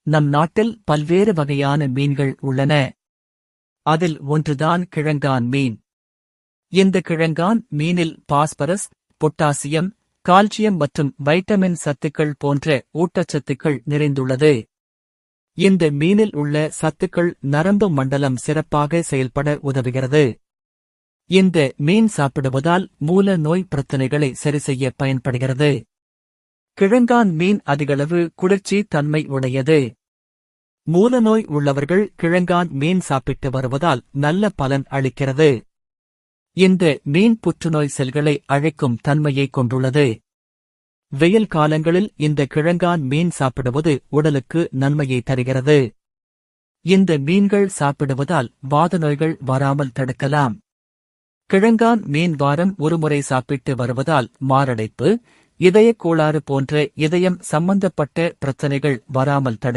நம் நாட்டில் பல்வேறு வகையான மீன்கள் உள்ளன. அதில் ஒன்றுதான் கிழங்கான் மீன். இந்த கிழங்கான் மீனில் பாஸ்பரஸ், பொட்டாசியம், கால்சியம் மற்றும் வைட்டமின் சத்துக்கள் போன்ற ஊட்டச்சத்துக்கள் நிறைந்துள்ளது. இந்த மீனில் உள்ள சத்துக்கள் நரம்பு மண்டலம் சிறப்பாக செயல்பட உதவுகிறது. இந்த மீன் சாப்பிடுவதால் மூல நோய் பிரச்சினைகளை சரிசெய்ய பயன்படுகிறது. கிழங்கான் மீன் அதிகளவு குளிர்ச்சி தன்மை உடையது. மூலநோய் உள்ளவர்கள் கிழங்கான் மீன் சாப்பிட்டு வருவதால் நல்ல பலன் அளிக்கிறது. இந்த மீன் புற்றுநோய் செல்களை அழைக்கும் தன்மையை கொண்டுள்ளது. வெயில் காலங்களில் இந்த கிழங்கான் மீன் சாப்பிடுவது உடலுக்கு நன்மையை தருகிறது. இந்த மீன்கள் சாப்பிடுவதால் வாத நோய்கள் வராமல் தடுக்கலாம். கிழங்கான் மீன் வாரம் ஒருமுறை சாப்பிட்டு வருவதால் மாரடைப்பு, இதயக் கோளாறு போன்ற இதயம் சம்பந்தப்பட்ட பிரச்சனைகள் வராமல் தடுக்கலாம்.